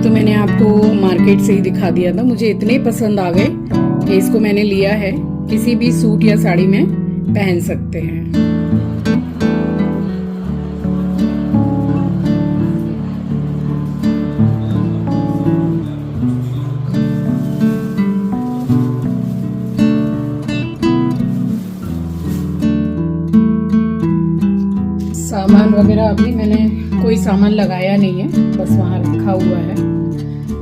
तो मैंने आपको मार्केट से ही दिखा दिया था। मुझे इतने पसंद आ गए कि इसको मैंने लिया है। किसी भी सूट या साड़ी में पहन सकते हैं। सामान वगैरह अभी मैंने कोई सामान लगाया नहीं है, बस वहाँ रखा हुआ है।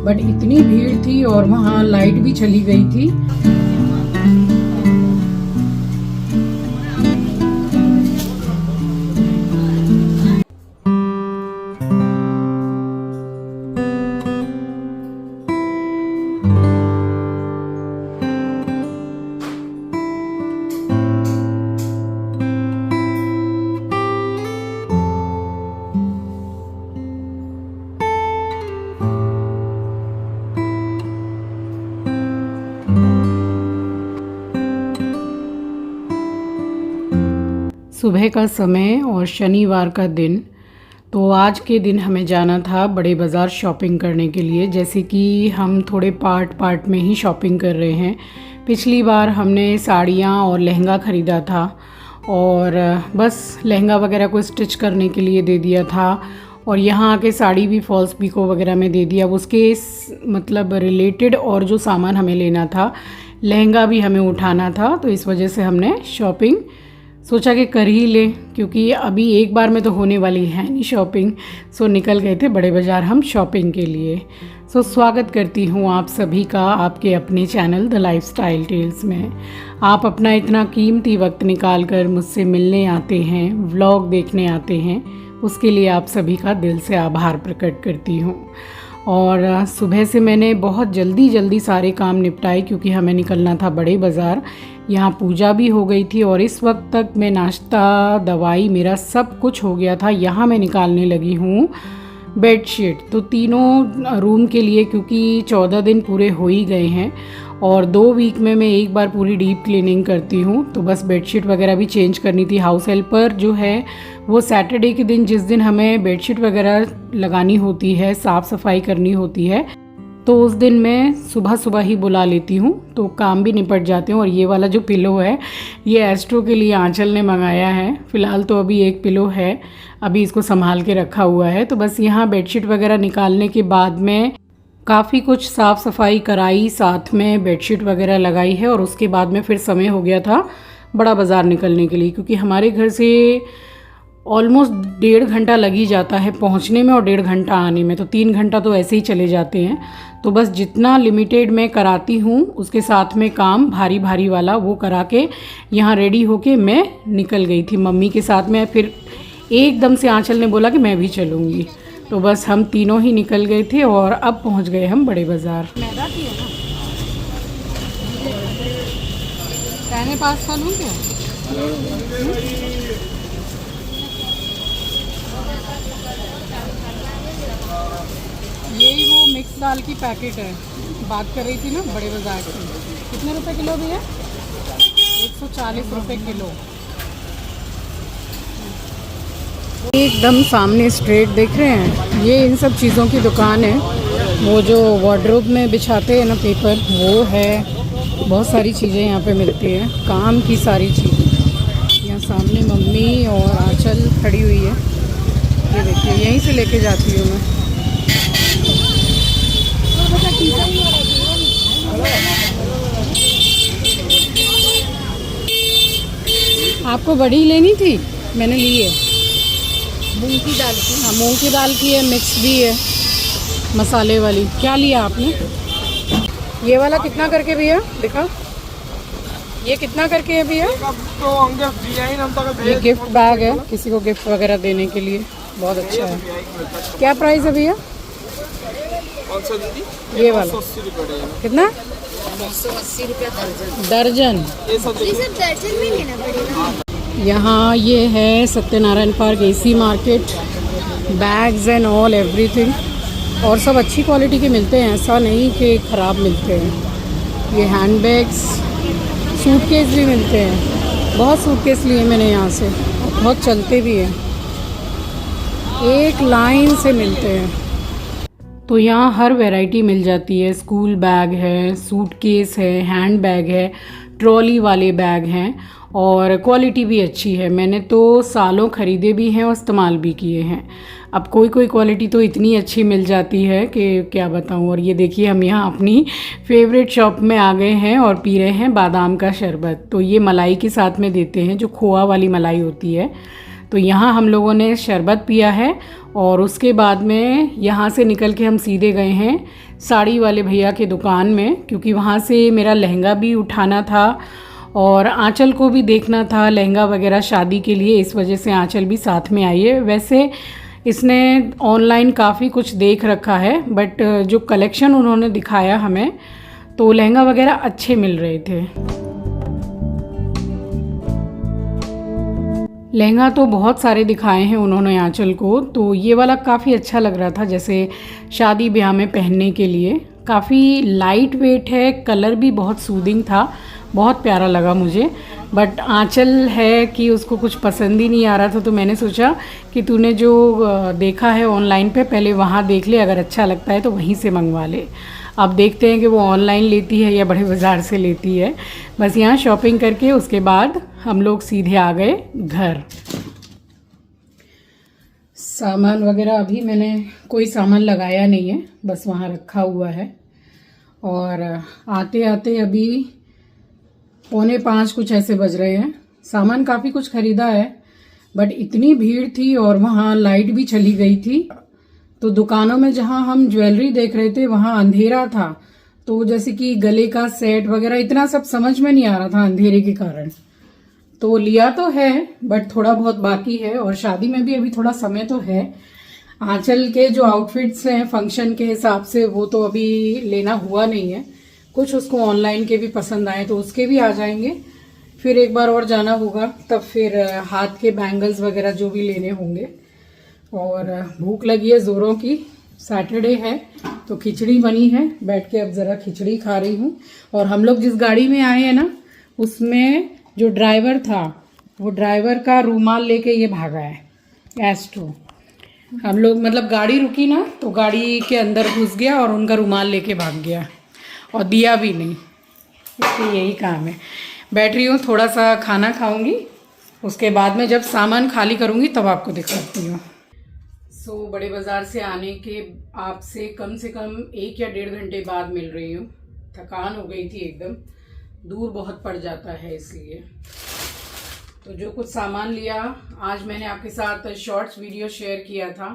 बट इतनी भीड़ थी और वहाँ लाइट भी चली गई थी। सुबह का समय और शनिवार का दिन, तो आज के दिन हमें जाना था बड़े बाज़ार शॉपिंग करने के लिए। जैसे कि हम थोड़े पार्ट में ही शॉपिंग कर रहे हैं। पिछली बार हमने साड़ियाँ और लहंगा ख़रीदा था और बस लहंगा वगैरह को स्टिच करने के लिए दे दिया था और यहाँ आके साड़ी भी फॉल्स पिको वगैरह में दे दिया। उसके मतलब रिलेटेड और जो सामान हमें लेना था, लहंगा भी हमें उठाना था, तो इस वजह से हमने शॉपिंग सोचा कि कर ही ले, क्योंकि अभी एक बार में तो होने वाली है नहीं शॉपिंग। सो निकल गए थे बड़े बाज़ार हम शॉपिंग के लिए। सो स्वागत करती हूँ आप सभी का आपके अपने चैनल द लाइफस्टाइल टेल्स में। आप अपना इतना कीमती वक्त निकाल कर मुझसे मिलने आते हैं, व्लॉग देखने आते हैं, उसके लिए आप सभी का दिल से आभार प्रकट करती हूँ। और सुबह से मैंने बहुत जल्दी सारे काम निपटाए, क्योंकि हमें निकलना था बड़े बाज़ार। यहाँ पूजा भी हो गई थी और इस वक्त तक मैं नाश्ता, दवाई, मेरा सब कुछ हो गया था। यहाँ मैं निकालने लगी हूँ बेडशीट, तो तीनों रूम के लिए, क्योंकि 14 दिन पूरे हो ही गए हैं और 2 वीक में मैं एक बार पूरी डीप क्लीनिंग करती हूँ। तो बस बेडशीट वगैरह भी चेंज करनी थी। हाउस हेल्पर जो है वो सैटरडे के दिन, जिस दिन हमें बेडशीट वगैरह लगानी होती है, साफ़ सफाई करनी होती है, तो उस दिन मैं सुबह ही बुला लेती हूँ, तो काम भी निपट जाते हैं। और ये वाला जो पिलो है, ये एस्ट्रो के लिए आंचल ने मंगाया है। फ़िलहाल तो अभी एक पिलो है, अभी इसको संभाल के रखा हुआ है। तो बस यहाँ बेडशीट वगैरह निकालने के बाद में काफ़ी कुछ साफ़ सफाई कराई, साथ में बेडशीट वगैरह लगाई है। और उसके बाद में फिर समय हो गया था बड़ा बाज़ार निकलने के लिए, क्योंकि हमारे घर से ऑलमोस्ट 1.5 घंटा लग ही जाता है पहुंचने में और 1.5 घंटा आने में, तो 3 घंटा तो ऐसे ही चले जाते हैं। तो बस जितना लिमिटेड मैं कराती हूँ, उसके साथ में काम भारी वाला वो करा के यहाँ रेडी होके मैं निकल गई थी मम्मी के साथ में। फिर एकदम से आंचल ने बोला कि मैं भी चलूँगी, तो बस हम तीनों ही निकल गए थे और अब पहुँच गए हम बड़े बाज़ार। मैदा की है ना, पहले पास्ता लूँ क्या? यही वो मिक्स दाल की पैकेट है, बात कर रही थी ना बड़े बाज़ार की। कितने रुपए किलो भी है? 140 रुपये किलो। एकदम सामने स्ट्रेट देख रहे हैं, ये इन सब चीज़ों की दुकान है। वो जो वार्डरोब में बिछाते हैं ना पेपर, वो है। बहुत सारी चीज़ें यहाँ पे मिलती हैं, काम की सारी चीज़ें। यहाँ सामने मम्मी और आंचल खड़ी हुई है, ये देखिए, यहीं से लेके जाती हूँ मैं। आपको बड़ी लेनी थी, मैंने ली है। मूंग की दाल की? हाँ, मूंग की दाल की है, मिक्स भी है, मसाले वाली। क्या लिया आपने? ये वाला कितना करके भैया दिखा? ये कितना करके है भैया? ये गिफ्ट बैग है, किसी को गिफ्ट वगैरह देने के लिए, बहुत अच्छा है। क्या प्राइस है भैया? ये वाला कितना? 180 रुपया दर्जन। दर्जन? ये सब दर्जन में लेना पड़ेगा। यहाँ ये है Satyanarayan park AC market, bags and all everything, और सब अच्छी क्वालिटी के मिलते हैं, ऐसा नहीं कि ख़राब मिलते हैं। ये हैंड बैग्स, सूटकेस भी मिलते हैं। बहुत सूटकेस लिए मैंने यहाँ से, बहुत चलते भी हैं, एक लाइन से मिलते हैं। तो यहाँ हर वैरायटी मिल जाती है। स्कूल बैग है, सूटकेस है, हैंड बैग है, ट्रॉली वाले बैग हैं और क्वालिटी भी अच्छी है। मैंने तो सालों ख़रीदे भी हैं और इस्तेमाल भी किए हैं। अब कोई कोई क्वालिटी तो इतनी अच्छी मिल जाती है कि क्या बताऊँ। और ये देखिए हम यहाँ अपनी फेवरेट शॉप में आ गए हैं और पी रहे हैं बादाम का शरबत। तो ये मलाई के साथ में देते हैं, जो खोआ वाली मलाई होती है। तो यहाँ हम लोगों ने शरबत पिया है और उसके बाद में यहाँ से निकल के हम सीधे गए हैं साड़ी वाले भैया के दुकान में, क्योंकि वहाँ से मेरा लहंगा भी उठाना था और आंचल को भी देखना था लहंगा वगैरह शादी के लिए। इस वजह से आंचल भी साथ में आई है। वैसे इसने ऑनलाइन काफ़ी कुछ देख रखा है, बट जो कलेक्शन उन्होंने दिखाया हमें तो लहंगा वगैरह अच्छे मिल रहे थे। लहंगा तो बहुत सारे दिखाए हैं उन्होंने आंचल को, तो ये वाला काफ़ी अच्छा लग रहा था, जैसे शादी ब्याह में पहनने के लिए। काफ़ी लाइट वेट है, कलर भी बहुत सूदिंग था, बहुत प्यारा लगा मुझे। बट आंचल है कि उसको कुछ पसंद ही नहीं आ रहा था, तो मैंने सोचा कि तूने जो देखा है ऑनलाइन पे पहले वहाँ देख ले, अगर अच्छा लगता है तो वहीं से मंगवा ले। अब देखते हैं कि वो ऑनलाइन लेती है या बड़े बाज़ार से लेती है। बस यहाँ शॉपिंग करके उसके बाद हम लोग सीधे आ गए घर। सामान वगैरह अभी मैंने कोई सामान लगाया नहीं है, बस वहाँ रखा हुआ है। और आते आते अभी 4:45 कुछ ऐसे बज रहे हैं। सामान काफ़ी कुछ ख़रीदा है, बट इतनी भीड़ थी और वहाँ लाइट भी चली गई थी। तो दुकानों में जहाँ हम ज्वेलरी देख रहे थे वहाँ अंधेरा था, तो जैसे कि गले का सेट वगैरह इतना सब समझ में नहीं आ रहा था अंधेरे के कारण। तो लिया तो है बट थोड़ा बहुत बाकी है, और शादी में भी अभी थोड़ा समय तो है। आंचल के जो आउटफिट्स हैं फंक्शन के हिसाब से वो तो अभी लेना हुआ नहीं है। कुछ उसको ऑनलाइन के भी पसंद आए तो उसके भी आ जाएंगे। फिर एक बार और जाना होगा, तब फिर हाथ के बैंगल्स वगैरह जो भी लेने होंगे। और भूख लगी है ज़ोरों की, सैटरडे है तो खिचड़ी बनी है, बैठ के अब ज़रा खिचड़ी खा रही हूँ। और हम लोग जिस गाड़ी में आए हैं ना, उसमें जो ड्राइवर था वो ड्राइवर का रूमाल लेके ये भागा है एस्ट्रो। हम लोग मतलब गाड़ी रुकी ना तो गाड़ी के अंदर घुस गया और उनका रूमाल लेके भाग गया और दिया भी नहीं। इसलिए यही काम है। बैठ रही हूँ, थोड़ा सा खाना खाऊंगी, उसके बाद में जब सामान खाली करूँगी तब आपको दिखाती हूँ। बड़े बाज़ार से आने के आपसे कम से कम 1 या 1.5 घंटे बाद मिल रही हूँ। थकान हो गई थी एकदम, दूर बहुत पड़ जाता है इसलिए। तो जो कुछ सामान लिया आज मैंने आपके साथ शॉर्ट्स वीडियो शेयर किया था,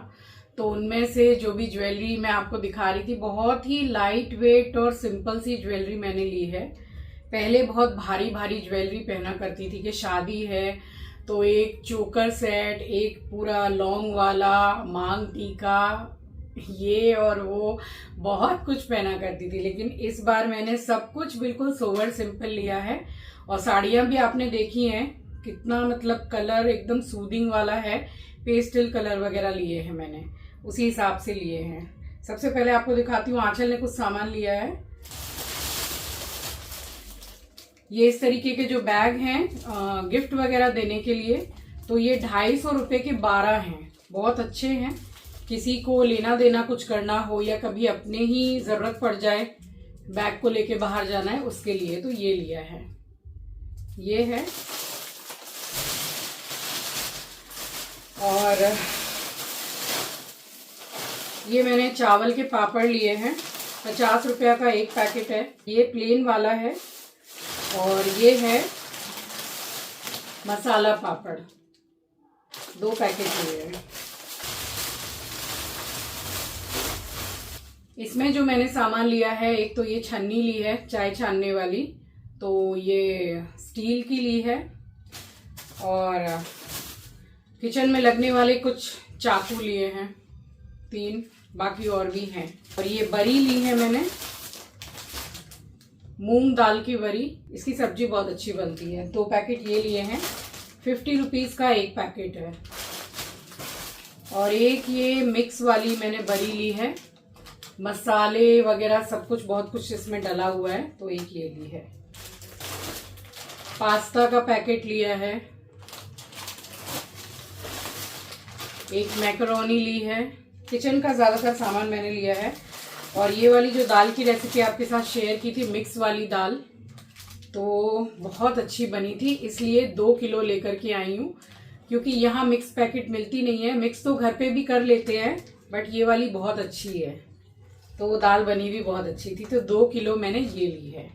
तो उनमें से जो भी ज्वेलरी मैं आपको दिखा रही थी, बहुत ही लाइट वेट और सिंपल सी ज्वेलरी मैंने ली है। पहले बहुत भारी भारी ज्वेलरी पहना करती थी कि शादी है तो एक चोकर सेट, एक पूरा लॉन्ग वाला मांग टीका, ये और वो बहुत कुछ पहना करती थी। लेकिन इस बार मैंने सब कुछ बिल्कुल सोवर सिंपल लिया है। और साड़ियाँ भी आपने देखी हैं, कितना मतलब कलर एकदम सूदिंग वाला है, पेस्टल कलर वगैरह लिए हैं मैंने, उसी हिसाब से लिए हैं। सबसे पहले आपको दिखाती हूँ, आंचल ने कुछ सामान लिया है। ये इस तरीके के जो बैग हैं गिफ्ट वगैरह देने के लिए, तो ये 250 रुपये के 12 हैं, बहुत अच्छे हैं। किसी को लेना देना कुछ करना हो या कभी अपने ही ज़रूरत पड़ जाए, बैग को लेके बाहर जाना है, उसके लिए तो ये लिया है। ये है, और ये मैंने चावल के पापड़ लिए हैं, 50 रुपया का एक पैकेट है। ये प्लेन वाला है, और ये है मसाला पापड़, 2 पैकेट लिए हैं। इसमें जो मैंने सामान लिया है, एक तो ये छन्नी ली है चाय छानने वाली, तो ये स्टील की ली है। और किचन में लगने वाले कुछ चाकू लिए हैं 3, बाकी और भी हैं। और ये बरी ली है मैंने, मूंग दाल की बरी, इसकी सब्जी बहुत अच्छी बनती है। 2 पैकेट ये लिए हैं, 50 रुपीज़ का एक पैकेट है। और एक ये मिक्स वाली मैंने बरी ली है, मसाले वगैरह सब कुछ बहुत कुछ इसमें डला हुआ है, तो एक ये ली है। पास्ता का पैकेट लिया है, एक मैकरोनी ली है। किचन का ज़्यादातर सामान मैंने लिया है। और ये वाली जो दाल की रेसिपी आपके साथ शेयर की थी, मिक्स वाली दाल, तो बहुत अच्छी बनी थी, इसलिए 2 किलो लेकर के आई हूँ, क्योंकि यहाँ मिक्स पैकेट मिलती नहीं है। मिक्स तो घर पे भी कर लेते हैं, बट ये वाली बहुत अच्छी है। तो वो दाल बनी भी बहुत अच्छी थी, तो 2 किलो मैंने ये ली है।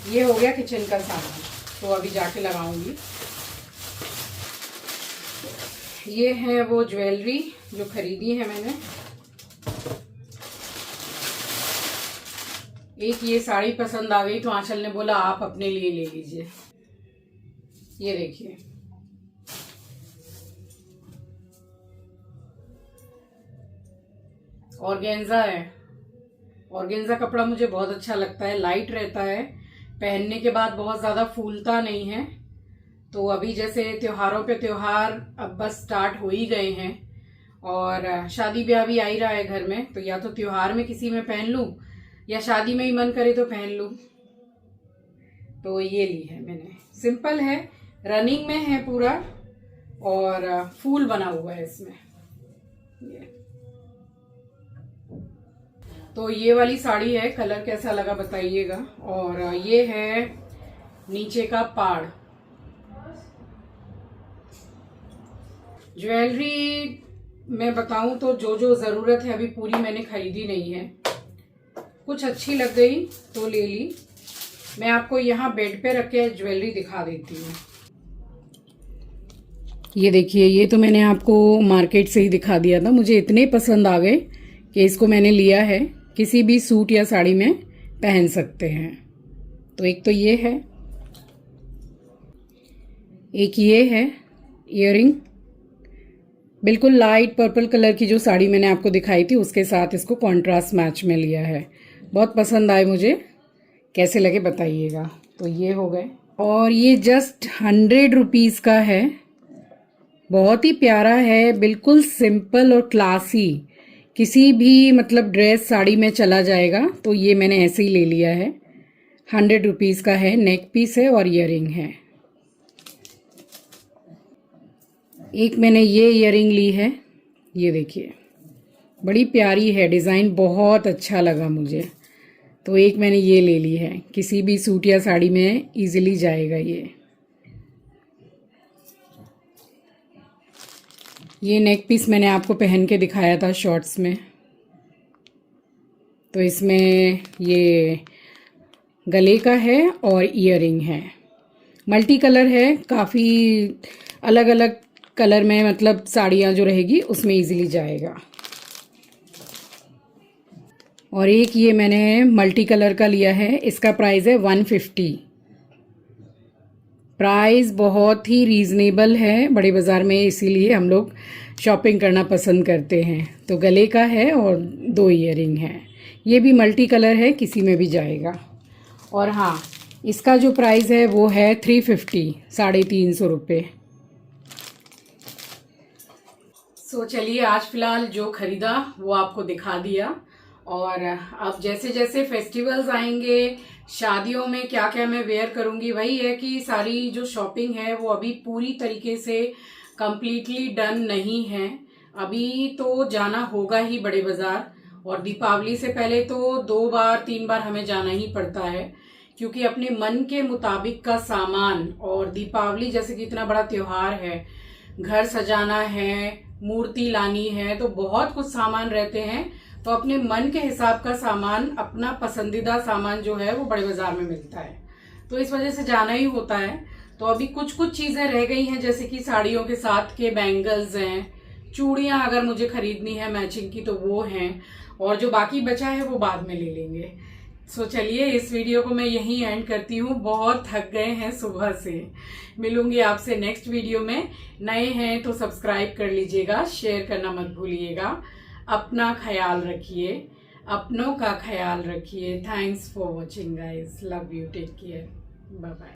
ये हो गया किचन का सामान, तो अभी जाके लगाऊंगी। ये है वो ज्वेलरी जो खरीदी है मैंने। एक ये साड़ी पसंद आ गई, तो आंचल ने बोला आप अपने लिए ले लीजिए। ये देखिए, ऑर्गेन्जा है। ऑर्गेन्जा कपड़ा मुझे बहुत अच्छा लगता है, लाइट रहता है, पहनने के बाद बहुत ज़्यादा फूलता नहीं है। तो अभी जैसे त्योहारों पे त्योहार अब बस स्टार्ट हो ही गए हैं, और शादी ब्याह भी आ ही रहा है घर में, तो या तो त्योहार में किसी में पहन लूँ या शादी में ही मन करे तो पहन लूँ। तो ये ली है मैंने, सिंपल है, रनिंग में है पूरा, और फूल बना हुआ है इसमें। तो ये वाली साड़ी है, कलर कैसा लगा बताइएगा। और ये है नीचे का पाड़। ज्वेलरी मैं बताऊं तो जो जो ज़रूरत है अभी पूरी मैंने खरीदी नहीं है, कुछ अच्छी लग गई तो ले ली। मैं आपको यहाँ बेड पे रख के ज्वेलरी दिखा देती हूँ। ये देखिए, ये तो मैंने आपको मार्केट से ही दिखा दिया था, मुझे इतने पसंद आ गए कि इसको मैंने लिया है। किसी भी सूट या साड़ी में पहन सकते हैं। तो एक तो ये है, एक ये है इयररिंग, बिल्कुल लाइट पर्पल कलर की जो साड़ी मैंने आपको दिखाई थी उसके साथ इसको कॉन्ट्रास्ट मैच में लिया है। बहुत पसंद आए मुझे, कैसे लगे बताइएगा। तो ये हो गए, और ये जस्ट 100 रुपीज़ का है, बहुत ही प्यारा है, बिल्कुल सिंपल और क्लासी, किसी भी मतलब ड्रेस साड़ी में चला जाएगा। तो ये मैंने ऐसे ही ले लिया है, 100 रुपीज़ का है, नेक पीस है और ईयरिंग है। एक मैंने ये ईयरिंग ली है, ये देखिए बड़ी प्यारी है, डिज़ाइन बहुत अच्छा लगा मुझे, तो एक मैंने ये ले ली है, किसी भी सूट या साड़ी में इजीली जाएगा ये नेक पीस मैंने आपको पहन के दिखाया था शॉर्ट्स में। तो इसमें ये गले का है और ईयरिंग है, मल्टी कलर है, काफ़ी अलग अलग कलर में, मतलब साड़ियाँ जो रहेगी उसमें इजीली जाएगा। और एक ये मैंने मल्टी कलर का लिया है, इसका प्राइस है 150। प्राइस बहुत ही रीज़नेबल है बड़े बाज़ार में, इसीलिए हम लोग शॉपिंग करना पसंद करते हैं। तो गले का है और 2 ईयरिंग है, ये भी मल्टी कलर है, किसी में भी जाएगा। और हाँ, इसका जो प्राइस है वो है 350, 350 रुपये। सो चलिए, आज फ़िलहाल जो ख़रीदा वो आपको दिखा दिया। और अब जैसे जैसे फेस्टिवल्स आएंगे, शादियों में क्या क्या मैं वेयर करूँगी, वही है कि सारी जो शॉपिंग है वो अभी पूरी तरीके से कंप्लीटली डन नहीं है। अभी तो जाना होगा ही बड़े बाज़ार, और दीपावली से पहले तो 2 बार 3 बार हमें जाना ही पड़ता है, क्योंकि अपने मन के मुताबिक का सामान, और दीपावली जैसे कि इतना बड़ा त्योहार है, घर सजाना है, मूर्ति लानी है, तो बहुत कुछ सामान रहते हैं। तो अपने मन के हिसाब का सामान, अपना पसंदीदा सामान जो है वो बड़े बाजार में मिलता है, तो इस वजह से जाना ही होता है। तो अभी कुछ कुछ चीजें रह गई हैं, जैसे कि साड़ियों के साथ के बैंगल्स हैं, चूड़ियां अगर मुझे खरीदनी है मैचिंग की तो वो हैं, और जो बाकी बचा है वो बाद में ले लेंगे। सो चलिए, इस वीडियो को मैं यहीं एंड करती हूँ, बहुत थक गए हैं सुबह से। मिलूंगी आपसे नेक्स्ट वीडियो में। नए हैं तो सब्सक्राइब कर लीजिएगा, शेयर करना मत भूलिएगा। अपना ख्याल रखिए, अपनों का ख्याल रखिए। Thanks for watching guys, love you, take care, bye bye.